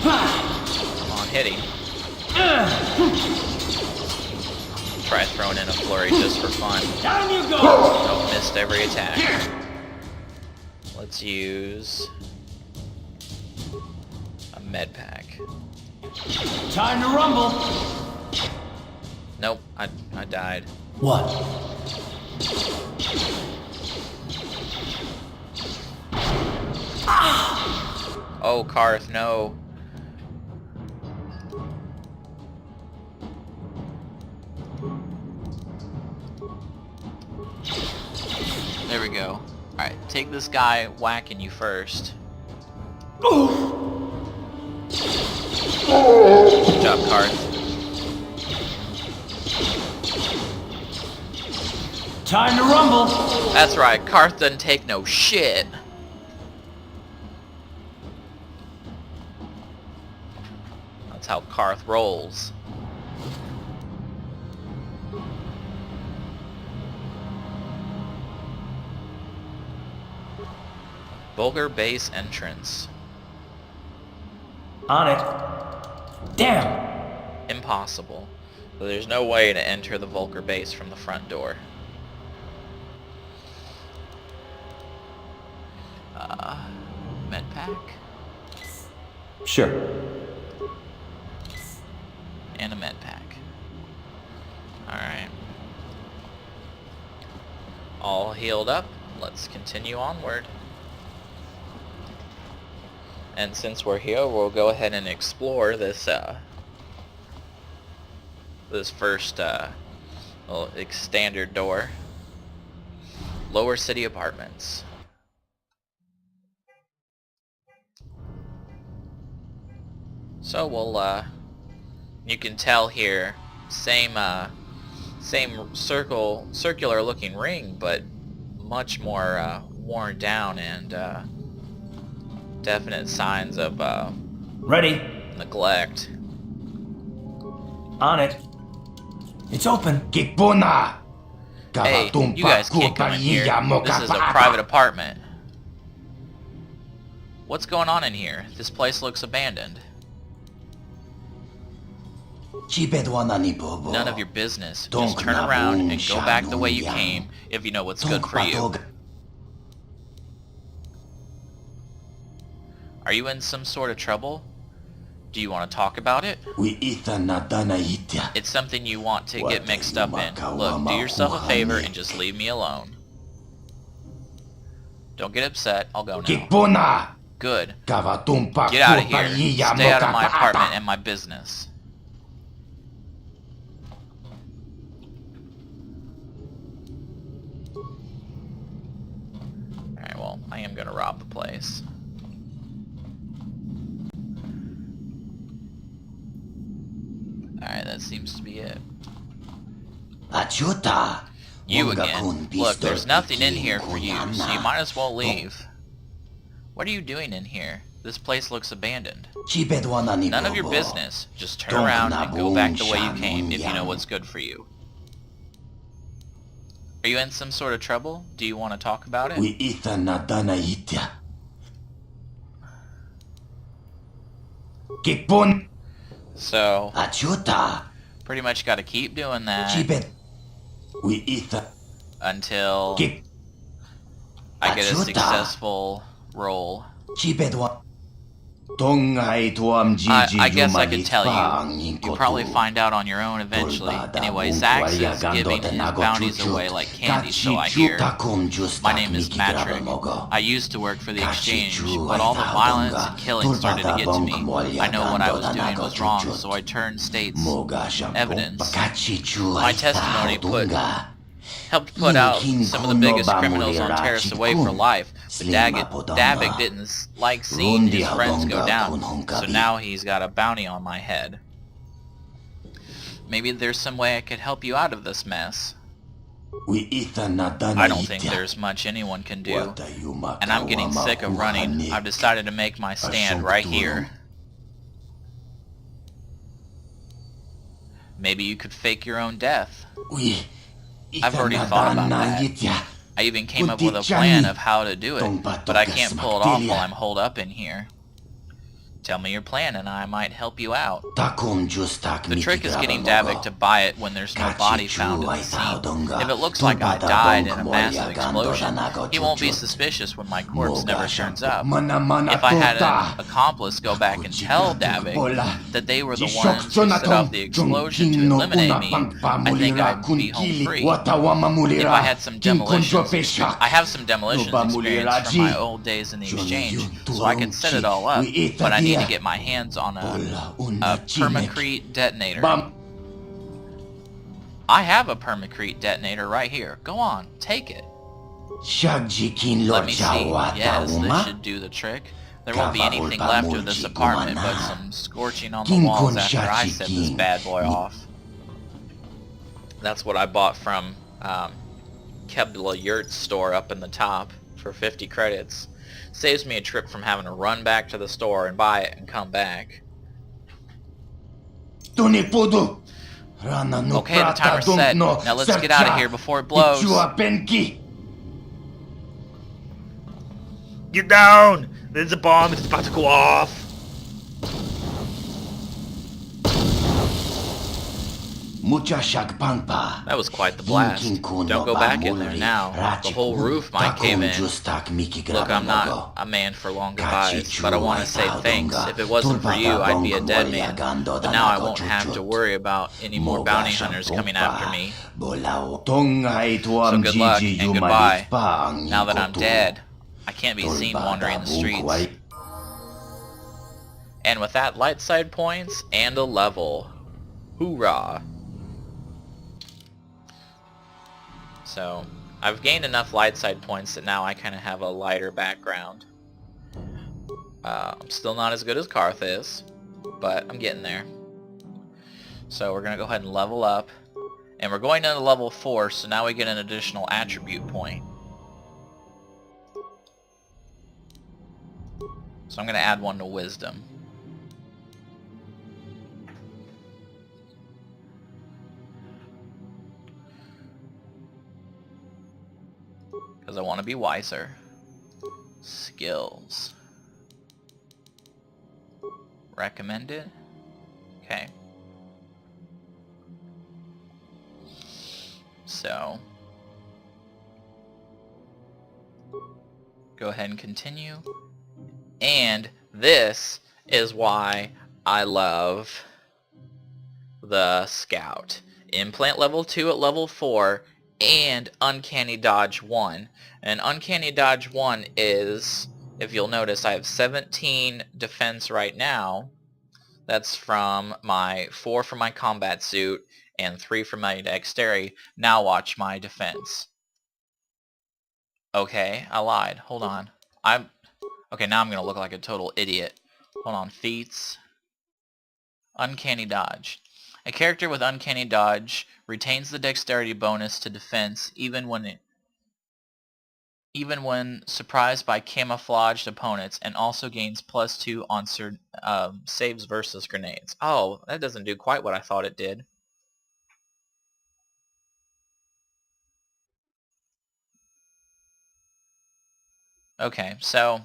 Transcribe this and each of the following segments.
Come on, hit him. Try throwing in a flurry just for fun. Down you go! Oh, missed every attack. Let's use a med pack. Time to rumble! Nope, I died. What? Oh, Karth, no. There we go. Alright, take this guy whacking you first. Good job, Karth. Time to rumble! That's right, Karth doesn't take no shit. That's how Karth rolls. Vulgar base entrance. On it. Damn! Impossible. So there's no way to enter the Vulgar base from the front door. Med pack? Sure. And a med pack. Alright. All healed up. Let's continue onward. And since we're here, we'll go ahead and explore this this first little standard door. Lower City Apartments. So we'll you can tell here, same circular looking ring, but much more worn down and definite signs of Ready? neglect. On it. It's open. Hey, you guys can't come in here. This is a private apartment. What's going on in here? This place looks abandoned. None of your business. Just turn around and go back the way you came if you know what's good for you. Are you in some sort of trouble? Do you want to talk about it? It's something you want to get mixed up in. Look, do yourself a favor and just leave me alone. Don't get upset. I'll go now. Good. Get out of here. Stay out of my apartment and my business. Alright, well, I am gonna rob the place. Alright, that seems to be it. You again. Look, there's nothing in here for you, so you might as well leave. What are you doing in here? This place looks abandoned. None of your business. Just turn around and go back the way you came if you know what's good for you. Are you in some sort of trouble? Do you want to talk about it? So, pretty much got to keep doing that until I get a successful roll. I guess I could tell you. You'll probably find out on your own eventually. Anyway, Zax is giving his bounties away like candy, so I hear. My name is Matrick. I used to work for the exchange, but all the violence and killing started to get to me. I know what I was doing was wrong, so I turned state's evidence. My testimony helped put out some of the biggest criminals on Terrace away for life, but Davik didn't like seeing his friends go down, so now he's got a bounty on my head. Maybe there's some way I could help you out of this mess. I don't think there's much anyone can do, and I'm getting sick of running. I've decided to make my stand right here. Maybe you could fake your own death. I've already thought about that. I even came up with a plan of how to do it, but I can't pull it off while I'm holed up in here. Tell me your plan and I might help you out. The The trick is getting Davik to buy it when there's no body found in the scene. If it looks like I died in a massive explosion, he won't be suspicious when my corpse never turns up. If I had an accomplice go back and tell Davik that they were the ones who set off the explosion to eliminate me, I think I'd be home free. If I had some demolitions, I have some demolitions experience from my old days in the exchange, so I can set it all up, but I need to get my hands on a permacrete detonator. I have a permacrete detonator right here. Go on, take it. Let me see. Yes, this should do the trick. There won't be anything left of this apartment but some scorching on the walls after I set this bad boy off. That's what I bought from Kebla Yurt's store up in the top for 50 credits. Saves me a trip from having to run back to the store and buy it and come back. Okay, the timer's set. Now let's get out of here before it blows. Get down! There's a bomb, it's about to go off! That was quite the blast. Don't go back in there now. The whole roof might cave in. Look, I'm not a man for long goodbyes, but I want to say thanks. If it wasn't for you, I'd be a dead man. But now I won't have to worry about any more bounty hunters coming after me. So good luck and goodbye. Now that I'm dead, I can't be seen wandering the streets. And with that, light side points and a level. Hoorah! So, I've gained enough light side points that now I kind of have a lighter background. I'm still not as good as Karth is, but I'm getting there. So we're going to go ahead and level up. And we're going into level 4, so now we get an additional attribute point. So I'm going to add one to Wisdom. Because I want to be wiser. Skills. Recommended. Okay. So, go ahead and continue. And this is why I love the Scout. Implant level 2 at level 4 and Uncanny Dodge 1. And Uncanny Dodge 1 is, if you'll notice, I have 17 defense right now. That's from my 4 from my combat suit and 3 from my dexterity. Now watch my defense. Okay, I lied. Hold on. Okay, now I'm going to look like a total idiot. Hold on. Feats. Uncanny Dodge. A character with Uncanny Dodge retains the dexterity bonus to defense even when surprised by camouflaged opponents, and also gains +2 on saves versus grenades. Oh, that doesn't do quite what I thought it did. Okay, so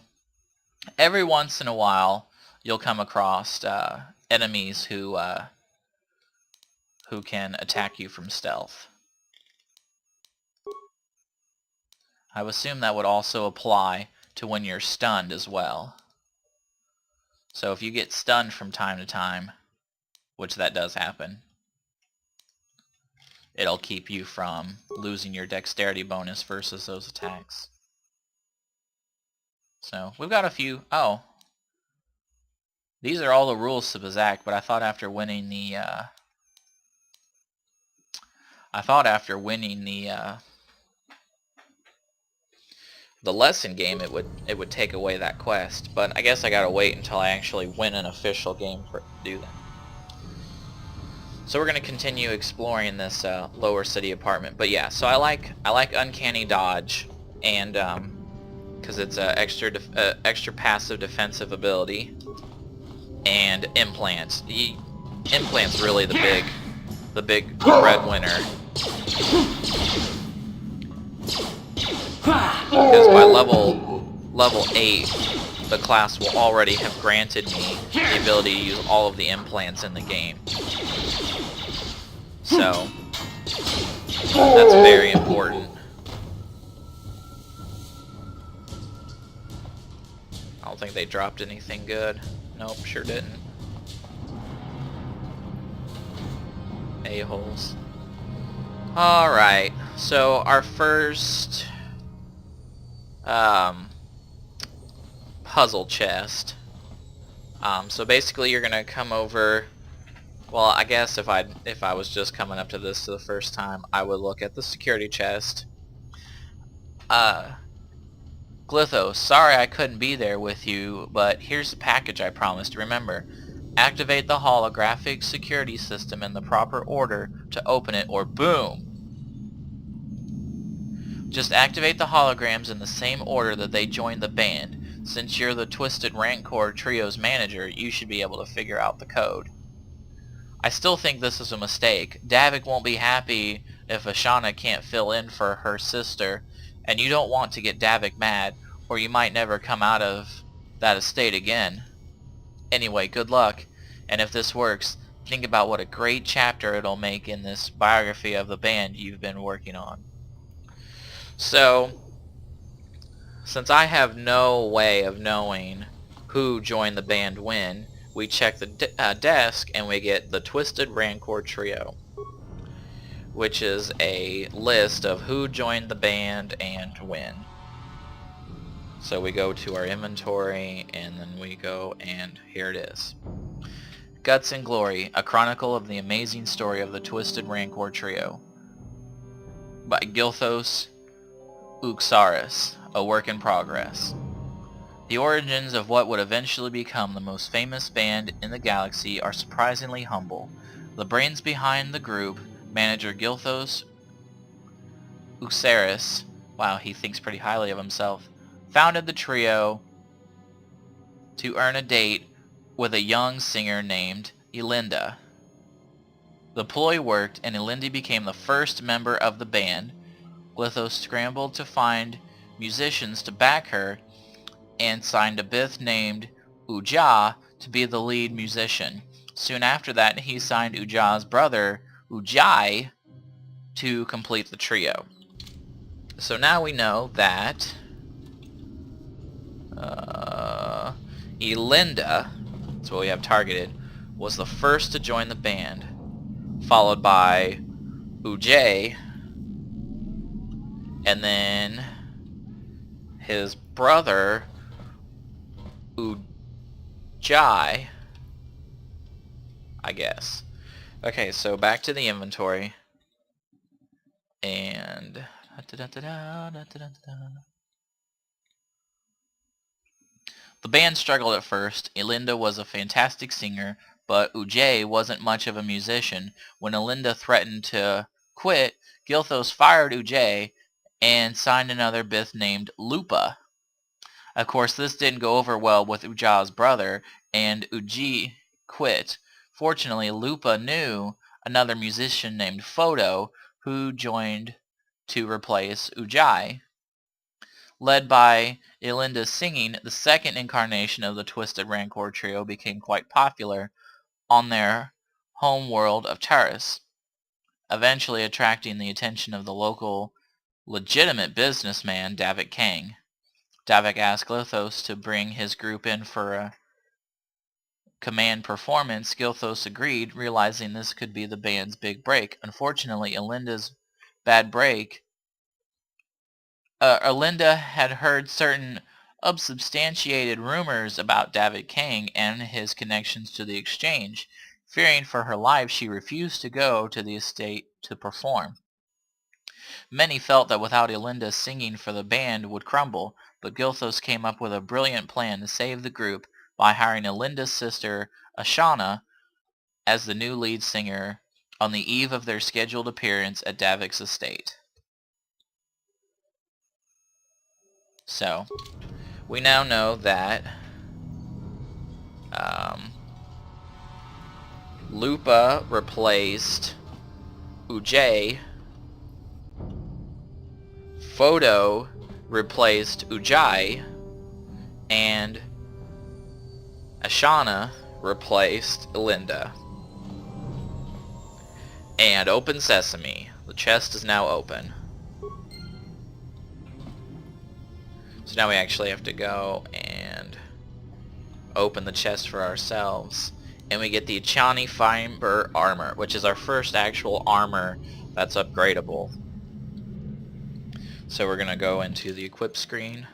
every once in a while you'll come across enemies who can attack you from stealth. I would assume that would also apply to when you're stunned as well. So if you get stunned from time to time, which that does happen, it'll keep you from losing your dexterity bonus versus those attacks. So we've got a few. Oh, these are all the rules to Bazak, but I thought after winning the the lesson game, it would take away that quest. But I guess I gotta wait until I actually win an official game for it to do that. So we're gonna continue exploring this lower city apartment. But yeah, so I like Uncanny Dodge, and because it's a extra passive defensive ability, and Implants. Implants really the big breadwinner. Because by level 8, the class will already have granted me the ability to use all of the implants in the game. So, that's very important. I don't think they dropped anything good. Nope, sure didn't. A-holes. Alright, so our first puzzle chest. So basically you're gonna come over. Well, I guess if I was just coming up to this for the first time, I would look at the security chest. Glythos, sorry I couldn't be there with you, but here's the package I promised. Remember, activate the holographic security system in the proper order to open it, or boom! Just activate the holograms in the same order that they joined the band. Since you're the Twisted Rancor Trio's manager, you should be able to figure out the code. I still think this is a mistake. Davik won't be happy if Ashana can't fill in for her sister, and you don't want to get Davik mad, or you might never come out of that estate again. Anyway, good luck, and if this works, think about what a great chapter it'll make in this biography of the band you've been working on. So, since I have no way of knowing who joined the band when, we check the desk and we get the Twisted Rancor Trio, which is a list of who joined the band and when. So we go to our inventory and then we go, and here it is. Guts and Glory, a chronicle of the amazing story of the Twisted Rancor Trio, by Gilthos Uxaris, a work in progress. The origins of what would eventually become the most famous band in the galaxy are surprisingly humble. The brains behind the group, manager Gilthos Uxaris, wow, he thinks pretty highly of himself, founded the trio to earn a date with a young singer named Elinda. The ploy worked, and Elinda became the first member of the band. Glythos scrambled to find musicians to back her and signed a Bith named Ujah to be the lead musician. Soon after that, he signed Ujah's brother, Ujai, to complete the trio. So now we know that Elinda, that's what we have targeted, was the first to join the band, followed by Ujai, and then his brother Ujai, I guess. Okay, so back to the inventory, and the band struggled at first. Elinda was a fantastic singer, but Ujai wasn't much of a musician. When Elinda threatened to quit, Gilthos fired Ujai and signed another Bith named Lupa. Of course, this didn't go over well with Ujah's brother, and Ujai quit. Fortunately, Lupa knew another musician named Photo, who joined to replace Ujai. Led by Elinda's singing, the second incarnation of the Twisted Rancor Trio became quite popular on their home world of Taurus, eventually attracting the attention of the local legitimate businessman Davik Kang. Davik asked Glythos to bring his group in for a command performance. Gilthos agreed, realizing this could be the band's big break. Unfortunately, Elinda's bad break Elinda had heard certain unsubstantiated rumors about Davik Kang and his connections to the exchange. Fearing for her life, she refused to go to the estate to perform. Many felt that without Elinda singing for the band would crumble, but Gilthos came up with a brilliant plan to save the group by hiring Elinda's sister, Ashana, as the new lead singer on the eve of their scheduled appearance at Davik's estate. So, we now know that Lupa replaced Ujai, Photo replaced Ujai, and Ashana replaced Linda. And open sesame. The chest is now open. So now we actually have to go and open the chest for ourselves. And we get the Achani Fiber Armor, which is our first actual armor that's upgradable. So we're going to go into the equip screen.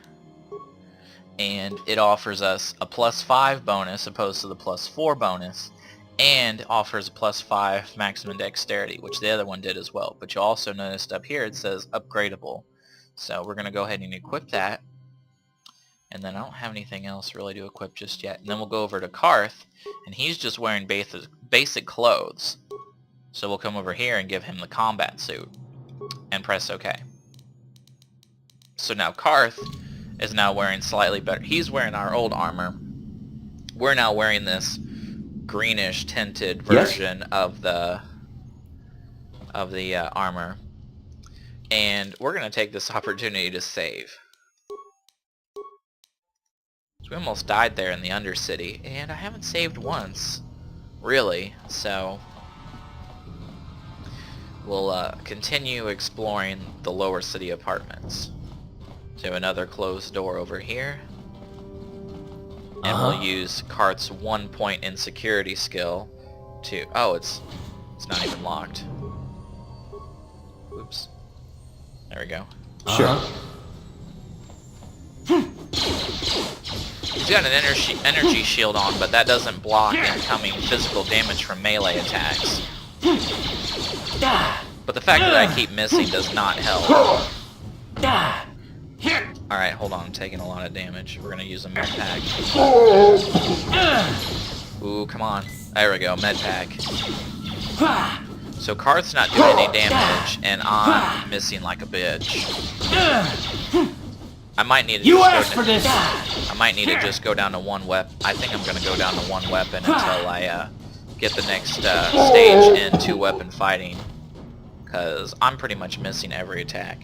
And it offers us a +5 bonus opposed to the +4 bonus. And offers a +5 maximum dexterity, which the other one did as well. But you also noticed up here it says upgradable. So we're going to go ahead and equip that. And then I don't have anything else really to equip just yet. And then we'll go over to Karth, and he's just wearing basic clothes. So we'll come over here and give him the combat suit. And press OK. So now Karth is now wearing slightly better. He's wearing our old armor. We're now wearing this greenish tinted version of the armor. And we're going to take this opportunity to save. We almost died there in the Undercity, and I haven't saved once, really, so we'll continue exploring the lower city apartments. So another closed door over here, and we'll use Karth's 1-point insecurity skill to... Oh, it's not even locked. Oops. There we go. Sure. He's got an energy shield on, but that doesn't block incoming physical damage from melee attacks. But the fact that I keep missing does not help. Alright, hold on, I'm taking a lot of damage. We're gonna use a med pack. Ooh, come on. There we go, med pack. So Karth's not doing any damage, and I'm missing like a bitch. I might need to just go down to one weapon. I think I'm gonna go down to one weapon until I get the next stage in 2-weapon fighting, because I'm pretty much missing every attack.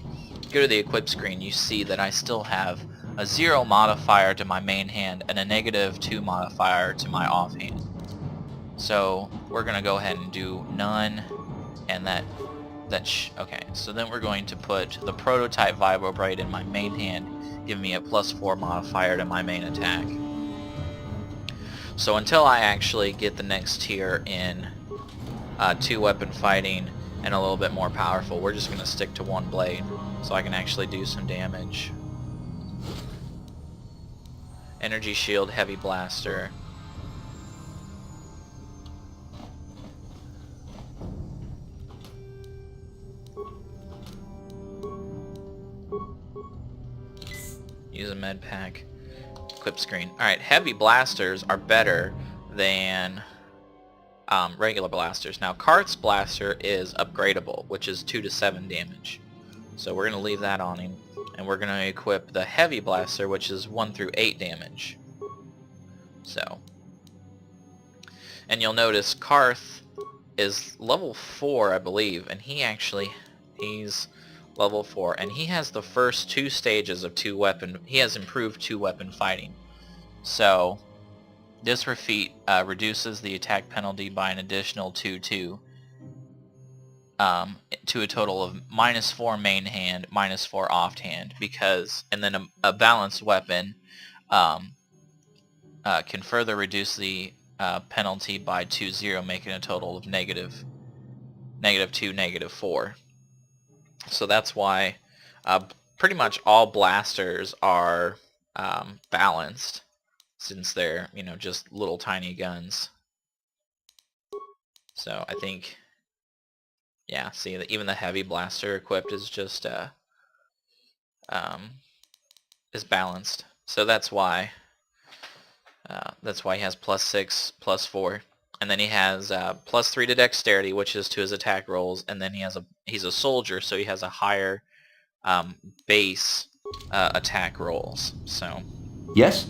Go to the equip screen, you see that I still have a 0 modifier to my main hand and a -2 modifier to my offhand. So we're gonna go ahead and do none, and okay. So then we're going to put the prototype vibroblade in my main hand, give me a +4 modifier to my main attack. So until I actually get the next tier in 2-weapon fighting and a little bit more powerful, we're just going to stick to one blade so I can actually do some damage. Energy shield, heavy blaster. Use a med pack. Equip screen. Alright, heavy blasters are better than regular blasters. Now, Karth's blaster is upgradable, which is 2 to 7 damage. So we're going to leave that on him. And we're going to equip the heavy blaster, which is 1 through 8 damage. So. And you'll notice Karth is level 4, I believe. And he's level 4, and he has the first 2 stages of 2-weapon. He has improved 2-weapon fighting. So this reduces the attack penalty by an additional 2 to a total of -4 main hand, -4 offhand, and then a balanced weapon can further reduce the penalty by 2-0, making a total of -2, -4. So that's why pretty much all blasters are balanced, since they're, just little tiny guns. So I think, yeah, see, even the heavy blaster equipped is just is balanced. So that's why he has +6, +4. And then he has +3 to dexterity, which is to his attack rolls, and then he's a soldier, so he has a higher base attack rolls. So yes,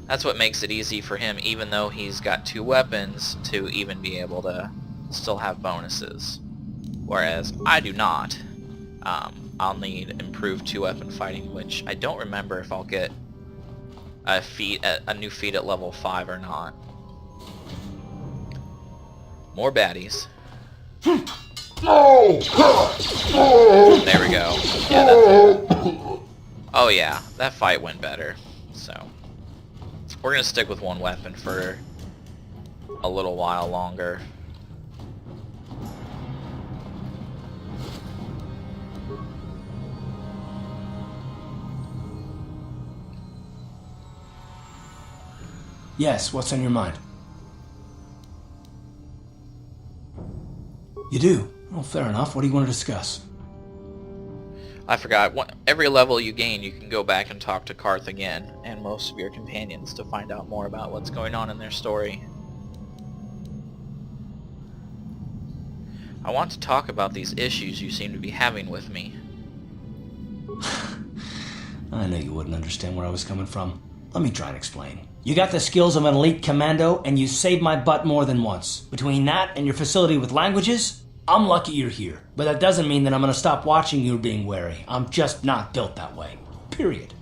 that's what makes it easy for him, even though he's got 2 weapons, to even be able to still have bonuses. Whereas I do not. I'll need improved 2-weapon fighting, which I don't remember if I'll get a new feat at level 5 or not. More baddies. There we go. Yeah, oh yeah, that fight went better. So we're gonna stick with one weapon for a little while longer. Yes, what's on your mind? You do? Well, fair enough. What do you want to discuss? I forgot. Every level you gain, you can go back and talk to Karth again, and most of your companions, to find out more about what's going on in their story. I want to talk about these issues you seem to be having with me. I knew you wouldn't understand where I was coming from. Let me try and explain. You got the skills of an elite commando, and you saved my butt more than once. Between that and your facility with languages, I'm lucky you're here. But that doesn't mean that I'm gonna stop watching you being wary. I'm just not built that way. Period.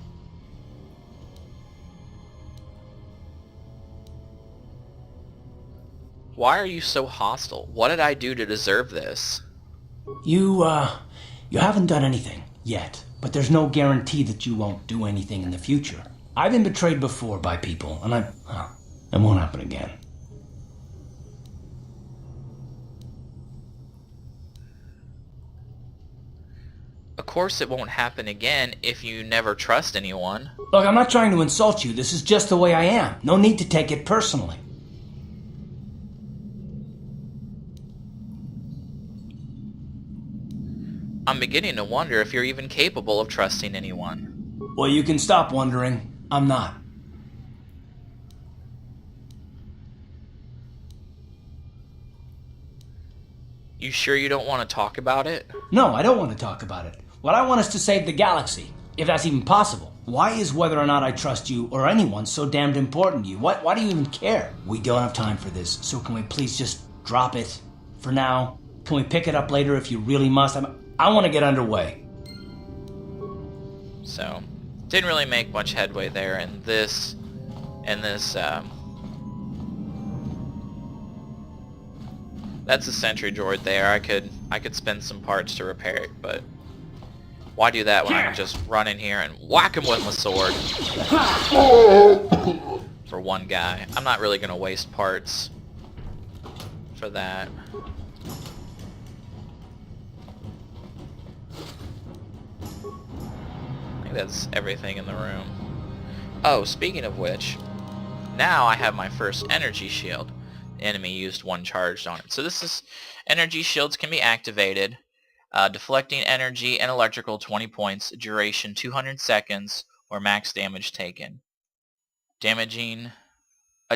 Why are you so hostile? What did I do to deserve this? You haven't done anything yet, but there's no guarantee that you won't do anything in the future. I've been betrayed before by people, and it won't happen again. Of course it won't happen again if you never trust anyone. Look, I'm not trying to insult you. This is just the way I am. No need to take it personally. I'm beginning to wonder if you're even capable of trusting anyone. Well, you can stop wondering. I'm not. You sure you don't want to talk about it? No, I don't want to talk about it. What I want is to save the galaxy, if that's even possible. Why is whether or not I trust you or anyone so damned important to you? Why do you even care? We don't have time for this, so can we please just drop it for now? Can we pick it up later if you really must? I want to get underway. So, didn't really make much headway there in this that's a sentry droid there. I could spend some parts to repair it, but why do that when I can just run in here and whack him with my sword for one guy? I'm not really gonna waste parts for that. I think that's everything in the room. Oh, speaking of which, now I have my first energy shield. The enemy used one charged on it. So this is, energy shields can be activated. Deflecting energy and electrical 20 points, duration 200 seconds, or max damage taken. Damaging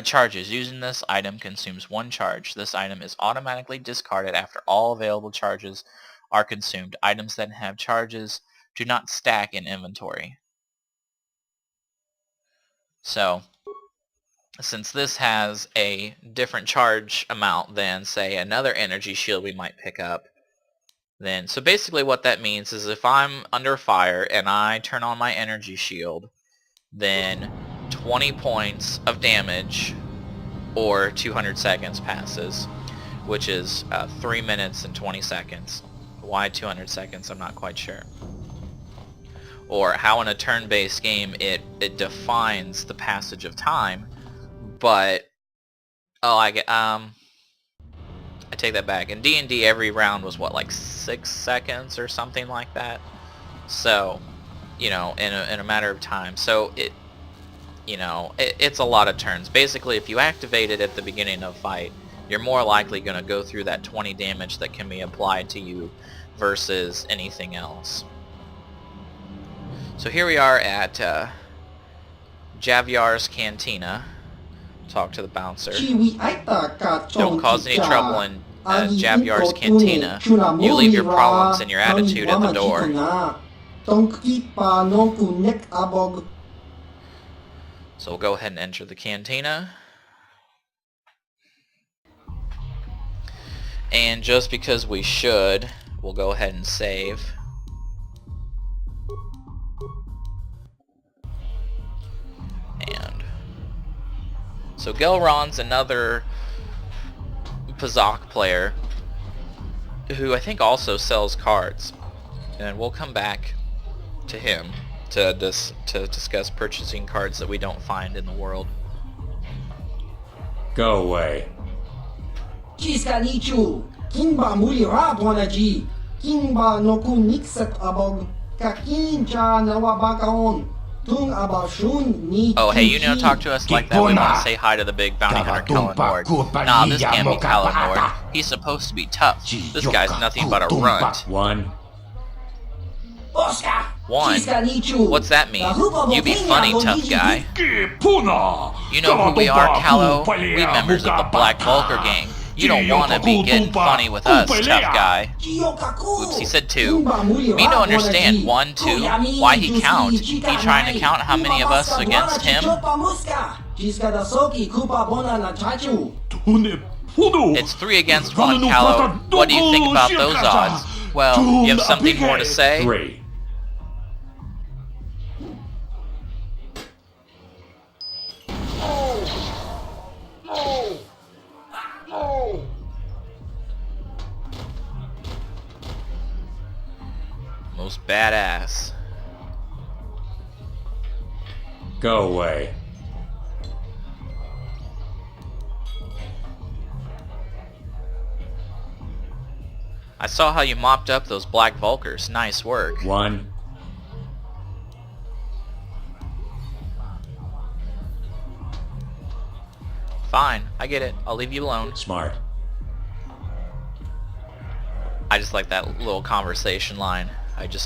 charges. Using this item consumes one charge. This item is automatically discarded after all available charges are consumed. Items that have charges do not stack in inventory. So, since this has a different charge amount than, say, another energy shield we might pick up, then, so basically what that means is if I'm under fire and I turn on my energy shield, then 20 points of damage or 200 seconds passes, which is 3 minutes and 20 seconds. Why 200 seconds? I'm not quite sure. Or how in a turn-based game it defines the passage of time, but I take that back. In D&D, every round was what, like 6 seconds or something like that. So, you know, in a matter of time. So it's a lot of turns. Basically, if you activate it at the beginning of a fight, you're more likely going to go through that 20 damage that can be applied to you versus anything else. So here we are at Javiar's Cantina. Talk to the bouncer. Don't cause any trouble in Javiar's Cantina. You leave your problems and your attitude at the door. So we'll go ahead and enter the cantina. And just because we should, we'll go ahead and save. And So Gelron's another Pazak player who I think also sells cards, and we'll come back to him to discuss purchasing cards that we don't find in the world. Go away. Ciska nichu, kimba muli rabwanaji, kimba noku nixat abog, kakincha nawabakaon, tung abashun ni. Oh, hey, you know, talk to us like that. We want to say hi to the big bounty hunter, Kalanord. Nah, this can't be Kalanord. He's supposed to be tough. This guy's nothing but a runt. One. One? What's that mean? You be funny, tough guy. You know who we are, Callow? We members of the Black Vulkar gang. You don't want to be getting funny with us, tough guy. Oops, he said two. Me don't understand. 1, 2. Why he count? He trying to count how many of us against him? It's 3 against 1, Callow. What do you think about those odds? Well, you have something more to say? 3. Most badass. Go away. I saw how you mopped up those Black Vulkars. Nice work. 1. Fine, I get it. I'll leave you alone. Smart. I just like that little conversation line. I just